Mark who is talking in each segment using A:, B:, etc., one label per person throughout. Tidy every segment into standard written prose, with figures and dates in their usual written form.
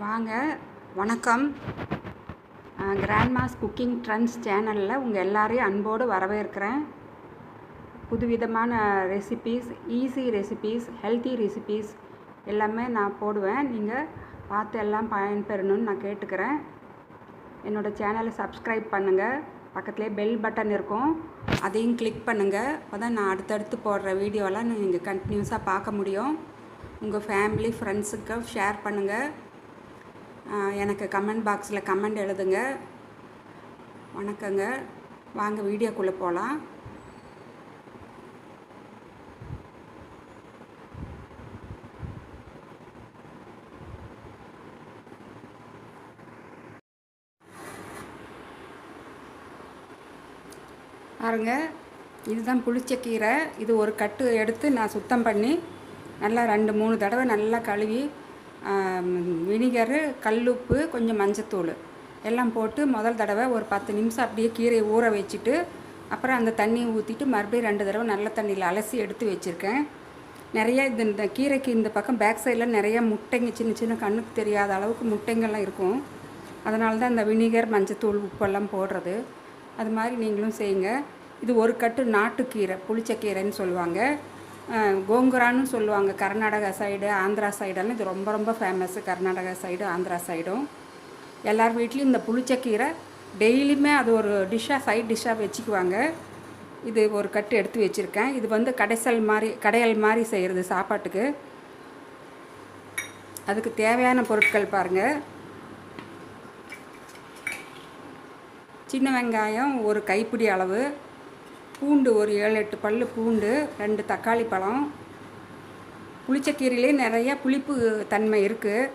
A: வாங்க, வணக்கம். Grandma's cooking trends சேனலில் உங்கள் எல்லாரையும் அன்போடு வரவேற்கிறேன். புதுவிதமான recipes, easy recipes, healthy recipes எல்லாமே நான் போடுவேன். நீங்கள் பார்த்து எல்லாம் பயன்பெறணும்னு நான் கேட்டுக்கிறேன். என்னோடய சேனலை சப்ஸ்கிரைப் பண்ணுங்கள். பக்கத்துலேயே பெல் பட்டன் இருக்கும், அதையும் கிளிக் பண்ணுங்கள். அப்போ தான் நான் அடுத்தடுத்து போடுற வீடியோலாம் நீங்கள் கண்டினியூஸாக பார்க்க முடியும். உங்கள் ஃபேமிலி ஃப்ரெண்ட்ஸுக்கு ஷேர் பண்ணுங்கள். எனக்கு கமெண்ட் பாக்ஸில் கமெண்ட் எழுதுங்க. வணக்கங்க. வாங்க வீடியோக்குள்ளே போகலாம். பாருங்க, இதுதான் புளிச்ச கீரை. இது ஒரு கட்டு எடுத்து நான் சுத்தம் பண்ணி நல்லா 2-3 தடவை நல்லா கழுவி வினிகரு, கல்லுப்பு, கொஞ்சம் மஞ்சத்தூள் எல்லாம் போட்டு முதல் தடவை ஒரு 10 நிமிஷம் அப்படியே கீரையை ஊற வச்சுட்டு அப்புறம் அந்த தண்ணியை ஊற்றிட்டு மறுபடியும் 2 தடவை நல்ல தண்ணியில் அலசி எடுத்து வச்சுருக்கேன். நிறைய இந்த கீரைக்கு இந்த பக்கம் பேக் சைடில் நிறைய முட்டைங்க, சின்ன சின்ன கண்ணுக்கு தெரியாத அளவுக்கு முட்டைங்கள்லாம் இருக்கும். அதனால தான் இந்த வினிகர், மஞ்சத்தூள், உப்பெல்லாம் போடுறது. அது மாதிரி நீங்களும் செய்யுங்க. இது ஒரு கட்டு நாட்டுக்கீரை, புளிச்சக்கீரைன்னு சொல்லுவாங்க. கோங்குரான்னு சொல்லுவாங்க. கர்நாடகா சைடு, ஆந்திரா சைடெல்லாம் இது ரொம்ப ரொம்ப ஃபேமஸ்ஸு. கர்நாடகா சைடு, ஆந்திரா சைடும் எல்லார் வீட்லேயும் இந்த புளிச்சக்கீரை டெய்லியுமே அது ஒரு டிஷ்ஷாக, சைட் டிஷ்ஷாக வச்சுக்குவாங்க. இது ஒரு கட்டு எடுத்து வச்சுருக்கேன். இது வந்து கடையல் மாதிரி செய்கிறது சாப்பாட்டுக்கு. அதுக்கு தேவையான பொருட்கள் பாருங்கள். சின்ன வெங்காயம் ஒரு கைப்பிடி அளவு, பூண்டு ஒரு 7-8 பல் பூண்டு, 2 தக்காளி பழம். புளிச்சக்கீரையிலே நிறைய புளிப்பு தன்மை இருக்குது.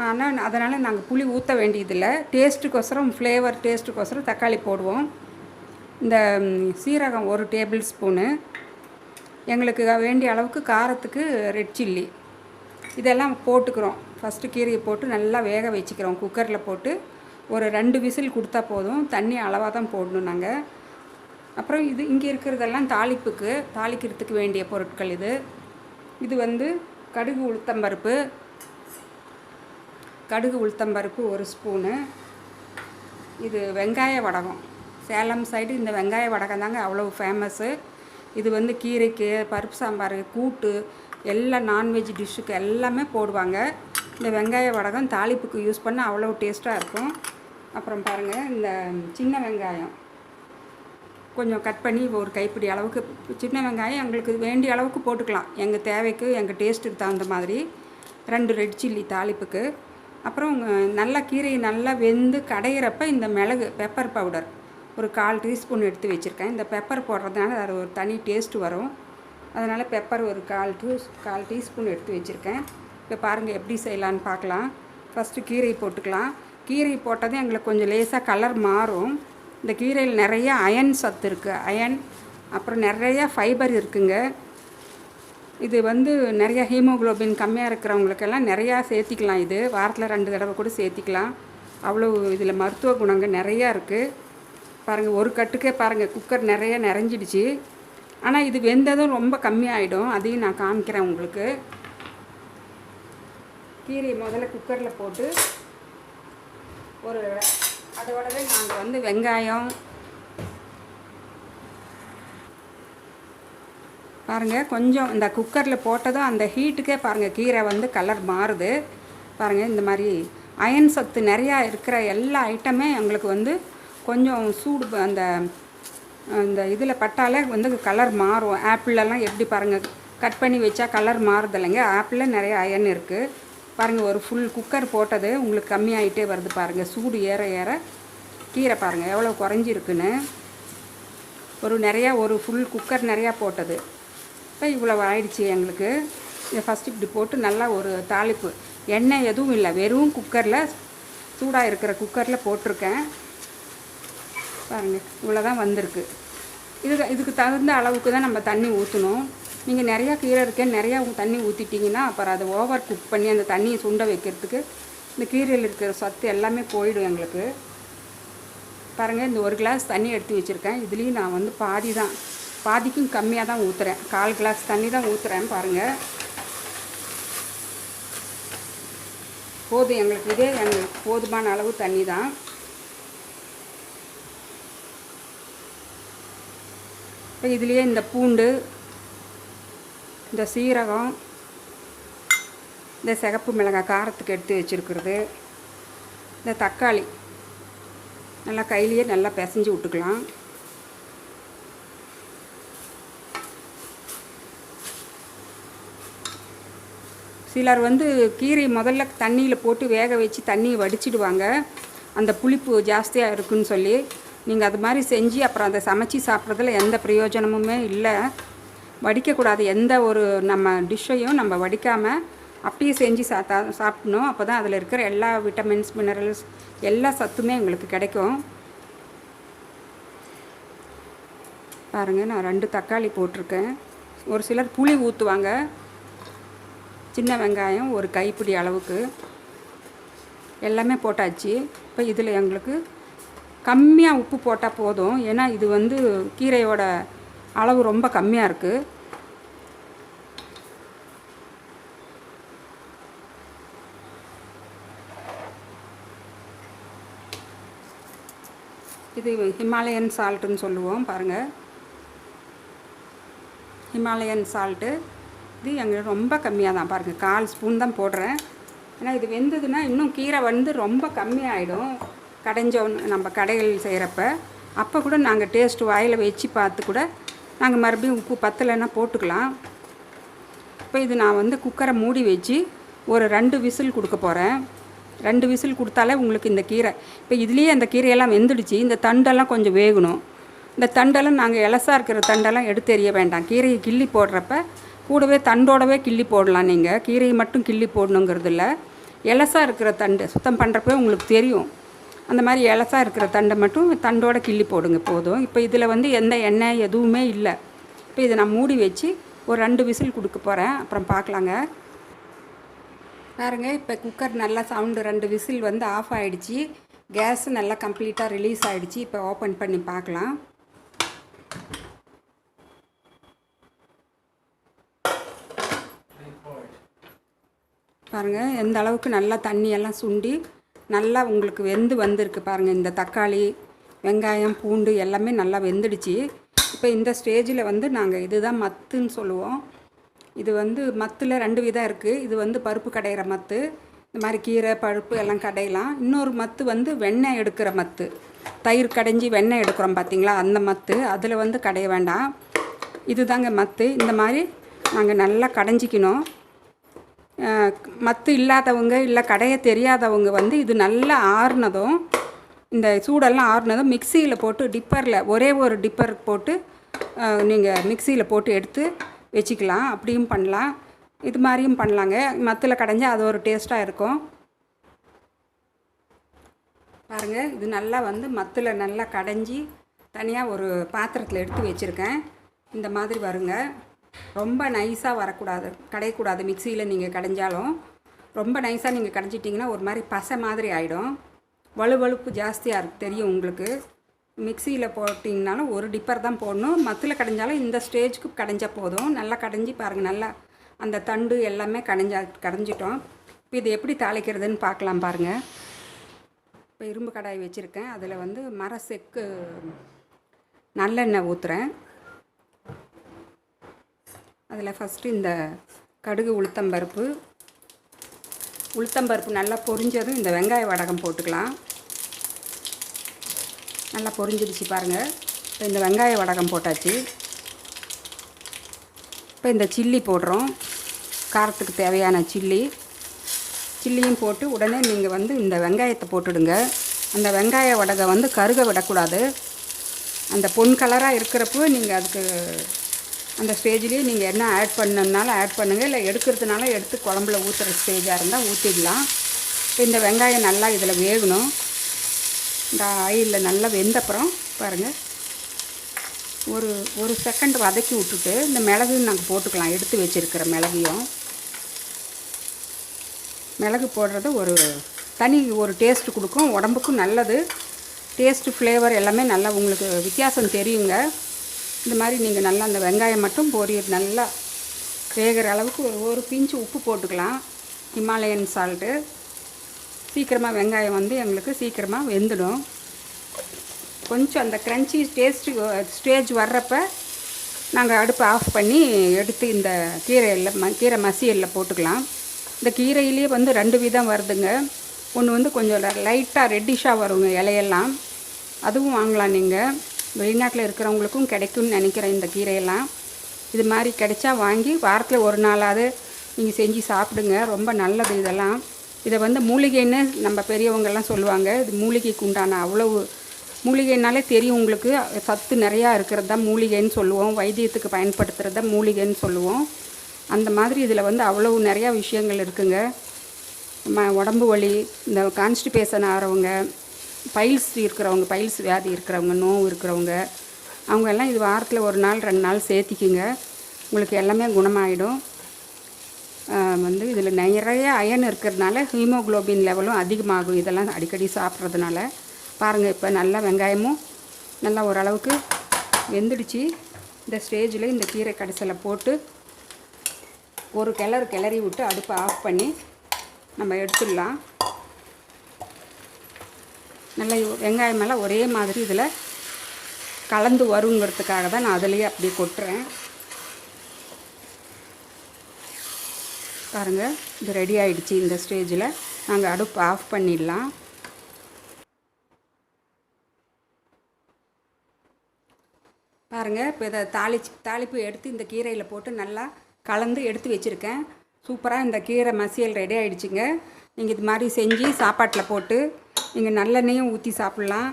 A: ஆனால் அதனால் நாங்கள் புளி ஊற்ற வேண்டியதில்லை. டேஸ்ட்டுக்கோசரம், ஃப்ளேவர் டேஸ்ட்டுக்கோசரம் தக்காளி போடுவோம். இந்த சீரகம் 1 டேபிள் ஸ்பூனு, எங்களுக்கு வேண்டிய அளவுக்கு காரத்துக்கு ரெட் சில்லி, இதெல்லாம் போட்டுக்கிறோம். ஃபஸ்ட்டு கீரையை போட்டு நல்லா வேக வச்சுக்கிறோம். குக்கரில் போட்டு ஒரு 2 விசில் கொடுத்தா போதும். தண்ணி அளவாக தான் போடணும் நாங்கள். அப்புறம் இது இங்கே இருக்கிறதெல்லாம் தாளிக்கிறதுக்கு வேண்டிய பொருட்கள். இது வந்து கடுகு உளுத்தம்பருப்பு 1 ஸ்பூனு. இது வெங்காய வடகம். சேலம் சைடு இந்த வெங்காய வடகம் தாங்க அவ்வளோ ஃபேமஸ்ஸு. இது வந்து கீரைக்கு, பருப்பு சாம்பார், கூட்டு, எல்லா நான்வெஜ் டிஷ்ஷுக்கு எல்லாமே போடுவாங்க. இந்த வெங்காய வடகம் தாளிப்புக்கு யூஸ் பண்ண அவ்வளோ டேஸ்ட்டாக இருக்கும். அப்புறம் பாருங்கள், இந்த சின்ன வெங்காயம் கொஞ்சம் கட் பண்ணி ஒரு கைப்பிடி அளவுக்கு, சின்ன வெங்காயம் எங்களுக்கு வேண்டிய அளவுக்கு போட்டுக்கலாம். எங்கள் தேவைக்கு, எங்கள் டேஸ்ட்டுக்கு தகுந்த மாதிரி. 2 ரெட் சில்லி தாளிப்புக்கு. அப்புறம் நல்லா கீரையை நல்லா வெந்து கடையிறப்ப இந்த மிளகு, பெப்பர் பவுடர் ஒரு 1/4 டீஸ்பூன் எடுத்து வச்சுருக்கேன். இந்த பெப்பர் போடுறதுனால அது ஒரு தனி டேஸ்ட்டு வரும். அதனால் பெப்பர் ஒரு 1/4 டீஸ்பூன் எடுத்து வச்சுருக்கேன். இப்போ பாருங்கள் எப்படி செய்யலான்னு பார்க்கலாம். ஃபஸ்ட்டு கீரை போட்டுக்கலாம். கீரை போட்டதும் எங்களுக்கு கொஞ்சம் லேசாக கலர் மாறும். இந்த கீரையில் நிறைய அயன் சத்து இருக்குது. அப்புறம் நிறைய ஃபைபர் இருக்குங்க. இது வந்து நிறைய ஹீமோக்ளோபின் கம்மியாக இருக்கிறவங்களுக்கெல்லாம் நிறையா சேர்த்திக்கலாம். இது வாரத்தில் 2 தடவை கூட சேர்த்திக்கலாம். அவ்வளோ இதில் மருத்துவ குணங்கள் நிறையா இருக்குது. பாருங்கள், ஒரு கட்டுக்கே பாருங்கள் குக்கர் நிறைய நிறைஞ்சிடுச்சு. ஆனால் இது வெந்ததும் ரொம்ப கம்மியாகிடும். அதையும் நான் காமிக்கிறேன் உங்களுக்கு. கீரையை முதல்ல குக்கரில் போட்டு அதோடவே நாங்கள் வந்து வெங்காயம் பாருங்கள், கொஞ்சம் இந்த குக்கரில் போட்டதும் அந்த ஹீட்டுக்கே பாருங்கள் கீரை வந்து கலர் மாறுது. பாருங்கள், இந்த மாதிரி அயன் சத்து நிறையா இருக்கிற எல்லா ஐட்டமே எங்களுக்கு வந்து கொஞ்சம் சூடு அந்த இதில் பட்டாலே வந்து கலர் மாறும். ஆப்பிளெல்லாம் எப்படி பாருங்கள் கட் பண்ணி வச்சா கலர் மாறுதில்லைங்க. ஆப்பிளில் நிறைய அயன் இருக்குது. பாருங்கள், ஒரு ஃபுல் குக்கர் போட்டது உங்களுக்கு கம்மியாகிட்டே வருது. பாருங்கள், சூடு ஏற ஏற கீரை பாருங்கள் எவ்வளோ குறைஞ்சிருக்குன்னு. ஒரு ஃபுல் குக்கர் நிறையா போட்டது. இப்போ இவ்வளோ ஆயிடுச்சு எங்களுக்கு. இதை ஃபஸ்ட்டு இப்படி போட்டு நல்லா ஒரு தாளிப்பு, எண்ணெய் எதுவும் இல்லை, வெறும் குக்கரில், சூடாக இருக்கிற குக்கரில் போட்டிருக்கேன். பாருங்கள், இவ்வளோ தான் வந்திருக்கு. இதுக்கு தகுந்த அளவுக்கு தான் நம்ம தண்ணி ஊற்றணும். நீங்கள் நிறையா கீரை இருக்கேன்னு நிறையா தண்ணி ஊற்றிட்டிங்கன்னா அப்புறம் அதை ஓவர் குக் பண்ணி அந்த தண்ணியை சுண்ட வைக்கிறதுக்கு இந்த கீரையில் இருக்கிற சத்து எல்லாமே போயிடும் எங்களுக்கு. பாருங்கள், இந்த 1 கிளாஸ் தண்ணி எடுத்து வச்சுருக்கேன். இதுலேயும் நான் வந்து பாதிக்கும் கம்மியாக தான் ஊற்றுறேன். 1/4 கிளாஸ் தண்ணி தான் ஊற்றுறேன். பாருங்கள், போதும் எங்களுக்கு, இதே எங்களுக்கு போதுமான அளவு தண்ணி தான். இப்போ இதுலேயே இந்த பூண்டு, இந்த சீரகம், இந்த சிகப்பு மிளகாய் காரத்துக்கு எடுத்து வச்சுருக்கிறது, இந்த தக்காளி நல்லா கையிலேயே நல்லா பிசைஞ்சு விட்டுக்கலாம். சிலர் கீரை முதல்ல தண்ணியில் போட்டு வேக வச்சு தண்ணியை வடிச்சிடுவாங்க, அந்த புளிப்பு ஜாஸ்தியாக இருக்குன்னு சொல்லி. நீங்கள் அது மாதிரி செஞ்சு அப்புறம் அதை சமைச்சி சாப்பிட்றதுல எந்த பிரயோஜனமுமே இல்லை. வடிக்கக்கூடாது. எந்த ஒரு நம்ம டிஷ்ஷையும் நம்ம வடிக்காமல் அப்படியே செஞ்சு சாப்பிடணும். அப்போ தான் அதில் இருக்கிற எல்லா விட்டமின்ஸ், மினரல்ஸ், எல்லா சத்துமே உங்களுக்கு கிடைக்கும். பாருங்கள், நான் 2 தக்காளி போட்டிருக்கேன். ஒரு சிலர் புளி ஊற்றுவாங்க. சின்ன வெங்காயம் ஒரு கைப்பிடி அளவுக்கு எல்லாமே போட்டாச்சு. இப்போ இதில் எங்களுக்கு கம்மியாக உப்பு போட்டால் போதும். ஏன்னா இது கீரையோட அளவு ரொம்ப கம்மியாக இருக்குது. இது ஹிமாலயன் சால்ட்டுன்னு சொல்லுவோம். பாருங்கள், ஹிமாலயன் சால்ட்டு இது எங்களுக்கு ரொம்ப கம்மியாக தான். பாருங்கள், 1/4 ஸ்பூன் தான் போடுறேன். ஏன்னா இது வெந்ததுன்னா இன்னும் கீரை ரொம்ப கம்மியாகிடும். நம்ம கடைகள் செய்கிறப்ப அப்போ கூட நாங்கள் டேஸ்ட்டு வாயில் வச்சு பார்த்து கூட நாங்கள் மறுபடியும் உப்பு பத்தலைன்னா போட்டுக்கலாம். இப்போ இது நான் குக்கரை மூடி வச்சு ஒரு 2 விசில் கொடுக்க போகிறேன். 2 விசில் கொடுத்தாலே உங்களுக்கு இந்த கீரை, இப்போ இதுலேயே அந்த கீரையெல்லாம் வெந்துடுச்சு. இந்த தண்டெல்லாம் கொஞ்சம் வேகணும். இந்த தண்டெல்லாம் நாங்கள் இலசாக இருக்கிற தண்டெல்லாம் எடுத்து எறிய வேண்டாம். கீரையை கிள்ளி போடுறப்ப கூடவே தண்டோடவே கிள்ளி போடலாம். நீங்கள் கீரையை மட்டும் கிள்ளி போடணுங்கிறது இல்லை. இலசாக இருக்கிற தண்டு சுத்தம் பண்ணுறப்ப உங்களுக்கு தெரியும். அந்த மாதிரி இலசாக இருக்கிற தண்டை மட்டும் தண்டோடு கிள்ளி போடுங்க போதும். இப்போ இதில் எந்த எண்ணெய் எதுவுமே இல்லை. இப்போ இதை நான் மூடி வச்சு ஒரு 2 விசில் கொடுக்க போகிறேன். அப்புறம் பார்க்கலாங்க. பாருங்கள், இப்போ குக்கர் நல்லா சவுண்டு 2 விசில் ஆஃப் ஆகிடுச்சி. கேஸ் நல்லா கம்ப்ளீட்டாக ரிலீஸ் ஆகிடுச்சி. இப்போ ஓப்பன் பண்ணி பார்க்கலாம். பாருங்கள், எந்த அளவுக்கு நல்லா தண்ணியெல்லாம் சுண்டி நல்லா உங்களுக்கு வந்திருக்கு. பாருங்கள், இந்த தக்காளி, வெங்காயம், பூண்டு எல்லாமே நல்லா வெந்துடுச்சு. இப்போ இந்த ஸ்டேஜில் நாங்கள் இதுதான் மத்துன்னு சொல்லுவோம். இது மத்தில் 2 விதம் இருக்குது. இது பருப்பு கடையிற மத்து, இந்த மாதிரி கீரை பருப்பு எல்லாம் கடையலாம். இன்னொரு மத்து வெண்ணெய் எடுக்கிற மத்து, தயிர் கடைஞ்சி வெண்ணெய் எடுக்கிறோம் பார்த்தீங்களா, அந்த மத்து. அதில் கடைய வேண்டாம். இது தாங்க மத்து. இந்த மாதிரி நாங்கள் நல்லா கடைஞ்சிக்கணும். மத்து இல்லாதவங்க இல்லை கடைய தெரியாதவங்க இது நல்லா ஆறுனதும், இந்த சூடெல்லாம் ஆறுனதும் மிக்சியில் போட்டு டிப்பரில் ஒரே ஒரு டிப்பர் போட்டு நீங்கள் மிக்சியில் போட்டு எடுத்து வச்சுக்கலாம். அப்படியும் பண்ணலாம், இது மாதிரியும் பண்ணலாங்க. மத்தில் கடைஞ்சால் அது ஒரு டேஸ்ட்டாக இருக்கும். பாருங்கள், இது நல்லா மத்தில் நல்லா கடைஞ்சி தனியாக ஒரு பாத்திரத்தில் எடுத்து வச்சுருக்கேன். இந்த மாதிரி வருங்க. ரொம்ப நைஸாக வரக்கூடாது, கடையக்கூடாது. மிக்சியில் நீங்கள் கடைஞ்சாலும் ரொம்ப நைஸாக நீங்கள் கடைஞ்சிட்டிங்கன்னா ஒரு மாதிரி பசை மாதிரி ஆகிடும். வலுவழுப்பு ஜாஸ்தியாக இருக்குது, தெரியும் உங்களுக்கு. மிக்சியில் போட்டிங்கனாலும் ஒரு டிப்பர் தான் போடணும். மத்தில் கடைஞ்சாலும் இந்த ஸ்டேஜுக்கு கடைஞ்சால் போதும். நல்லா கடைஞ்சி பாருங்கள், நல்லா அந்த தண்டு எல்லாமே கடைஞ்சிட்டோம். இப்போ இது எப்படி தாளிக்கிறதுன்னு பார்க்கலாம். பாருங்கள், இப்போ இரும்பு கடாய் வச்சுருக்கேன். அதில் மர செக்கு நல்லெண்ணெய் ஊற்றுறேன். அதில் ஃபஸ்ட்டு இந்த கடுகு, உளுத்தம்பருப்பு நல்லா பொரிஞ்சதும் இந்த வெங்காய வடகம் போட்டுக்கலாம். நல்லா பொரிஞ்சிடுச்சு பாருங்கள். இப்போ இந்த வெங்காய வடகம் போட்டாச்சு. இப்போ இந்த சில்லி போடுறோம். காரத்துக்கு தேவையான சில்லியும் போட்டு உடனே நீங்கள் இந்த வெங்காயத்தை போட்டுடுங்க. அந்த வெங்காய வடகம் கருக விடக்கூடாது. அந்த பொன் கலராக இருக்கிறப்போ நீங்கள் அதுக்கு அந்த ஸ்டேஜ்லேயே நீங்கள் என்ன ஆட் பண்ணணுன்னாலும் ஆட் பண்ணுங்கள். இல்லை எடுக்கிறதுனால எடுத்து குழம்புல ஊற்றுற ஸ்டேஜாக இருந்தால் ஊற்றிடலாம். இப்போ இந்த வெங்காயம் நல்லா இதில் வேகணும். இந்த ஆயிலில் நல்லா வெந்தப்புறம் பாருங்கள், ஒரு செகண்ட் வதக்கி விட்டுட்டு இந்த மிளகு நாங்கள் போட்டுக்கலாம். எடுத்து வச்சுருக்கிற மிளகு போடுறது ஒரு டேஸ்ட்டு கொடுக்கும், உடம்புக்கும் நல்லது. டேஸ்ட்டு, ஃப்ளேவர் எல்லாமே நல்லா உங்களுக்கு வித்தியாசம் தெரியுங்க. இந்த மாதிரி நீங்கள் நல்லா அந்த வெங்காயம் மட்டும் நல்லா வேகிற அளவுக்கு ஒரு பிஞ்சு உப்பு போட்டுக்கலாம். ஹிமாலயன் சால்ட்டு சீக்கிரமாக வெங்காயம் வந்து எங்களுக்கு சீக்கிரமாக வெந்துடும். கொஞ்சம் அந்த க்ரன்ச்சி ஸ்டேஜ் வர்றப்ப நாங்கள் அடுப்பை ஆஃப் பண்ணி எடுத்து இந்த கீரை மசியலில் போட்டுக்கலாம். இந்த கீரையிலேயே வந்து 2 விதம் வருதுங்க. ஒன்று வந்து கொஞ்சம் லைட்டாக ரெட்டிஷாக வருங்க இலையெல்லாம், அதுவும் வாங்கலாம். நீங்கள் வெளிநாட்டில் இருக்கிறவங்களுக்கும் கிடைக்கும்னு நினைக்கிறேன். இந்த கீரையெல்லாம் இது மாதிரி கிடைச்சா வாங்கி வாரத்தில் ஒரு நாளாவது நீங்கள் செஞ்சு சாப்பிடுங்க. ரொம்ப நல்லது இதெல்லாம். இதை வந்து மூலிகைன்னு நம்ம பெரியவங்கெல்லாம் சொல்லுவாங்க. இது மூலிகைக்கு உண்டான அவ்வளவு மூலிகைனாலே தெரியும் உங்களுக்கு. சத்து நிறையா இருக்கிறது தான் மூலிகைன்னு சொல்லுவோம். வைத்தியத்துக்கு பயன்படுத்துகிறது தான் மூலிகைன்னு சொல்லுவோம். அந்த மாதிரி இதில் வந்து அவ்வளவு நிறையா விஷயங்கள் இருக்குங்க. உடம்பு வலி, இந்த கான்ஸ்டிபேஷன் ஆகிறவங்க, பைல்ஸ் இருக்கிறவங்க, பைல்ஸ் வியாதி இருக்கிறவங்க, நோவு இருக்கிறவங்க, அவங்க எல்லாம் இது வாரத்தில் ஒரு நாள் 2 நாள் சேர்த்திக்குங்க. உங்களுக்கு எல்லாமே குணமாயிடும். வந்து இதில் நிறைய அயன் இருக்கிறதுனால ஹீமோக்ளோபின் லெவலும் அதிகமாகும் இதெல்லாம் அடிக்கடி சாப்பிட்றதுனால. பாருங்கள், இப்போ நல்லா வெங்காயமும் நல்லா ஓரளவுக்கு வெந்துடுச்சு. இந்த ஸ்டேஜில் இந்த கீரை கடைசியில் போட்டு ஒரு கிளறி விட்டு அடுப்பை ஆஃப் பண்ணி நம்ம எடுத்துடலாம். நல்லா வெங்காயமெல்லாம் ஒரே மாதிரி இதில் கலந்து வருங்கிறதுக்காக தான் நான் அதிலேயே அப்படியே கொட்டுறேன். பாருங்கள், இது ரெடி ஆகிடுச்சு. இந்த ஸ்டேஜில் நாங்கள் அடுப்பு ஆஃப் பண்ணிடலாம். பாருங்கள், இப்போ இதை தாளிப்பு எடுத்து இந்த கீரையில் போட்டு நல்லா கலந்து எடுத்து வச்சுருக்கேன். சூப்பராக இந்த கீரை மசியல் ரெடி ஆகிடுச்சிங்க. நீங்கள் இது மாதிரி செஞ்சு சாப்பாட்டில் போட்டு நீங்கள் நல்லெண்ணெயும் ஊற்றி சாப்பிட்லாம்,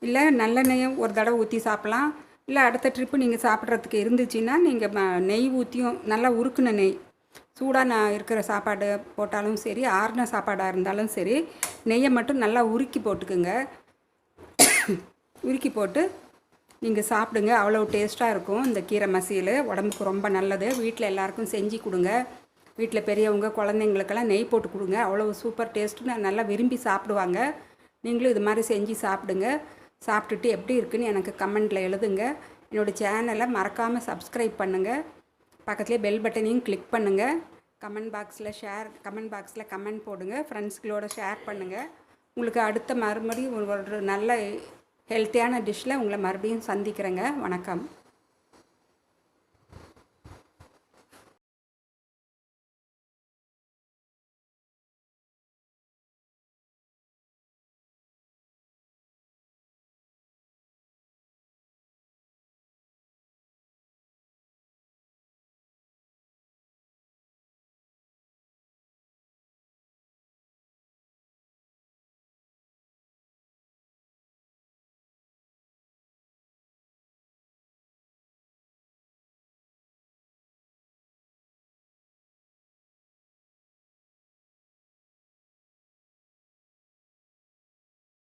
A: இல்லை நல்லெண்ணெயும் ஒரு தடவை ஊற்றி சாப்பிட்லாம். இல்லை அடுத்த ட்ரிப்பு நீங்கள் சாப்பிட்றதுக்கு இருந்துச்சுன்னா நீங்கள் நெய் ஊற்றியும், நல்லா உருக்குன நெய், சூடாக இருக்கிற சாப்பாடு போட்டாலும் சரி, ஆறின சாப்பாடாக இருந்தாலும் சரி, நெய்யை மட்டும் நல்லா உருக்கி போட்டுக்குங்க. உருக்கி போட்டு நீங்கள் சாப்பிடுங்க. அவ்வளோ டேஸ்ட்டாக இருக்கும் இந்த கீரை மசியல். உடம்புக்கு ரொம்ப நல்லது. வீட்டில் எல்லாேருக்கும் செஞ்சு கொடுங்க. வீட்டில் பெரியவங்க குழந்தைங்களுக்கெல்லாம் நெய் போட்டு கொடுங்க. அவ்வளோ சூப்பர் டேஸ்ட்டு, நல்லா விரும்பி சாப்பிடுவாங்க. நீங்களும் இது மாதிரி செஞ்சு சாப்பிடுங்க. சாப்பிட்டுட்டு எப்படி இருக்குன்னு எனக்கு கமெண்ட்டில் எழுதுங்க. என்னோடய சேனலை மறக்காமல் சப்ஸ்கிரைப் பண்ணுங்கள். பக்கத்துலேயே பெல் பட்டனையும் கிளிக் பண்ணுங்கள். கமெண்ட் பாக்ஸில் கமெண்ட் போடுங்க. ஃப்ரெண்ட்ஸ்களோட ஷேர் பண்ணுங்கள். உங்களுக்கு அடுத்த மறுபடியும் ஒரு நல்ல ஹெல்த்தியான டிஷ்ஷில் உங்களை மறுபடியும் சந்திக்கிறேங்க. வணக்கம்.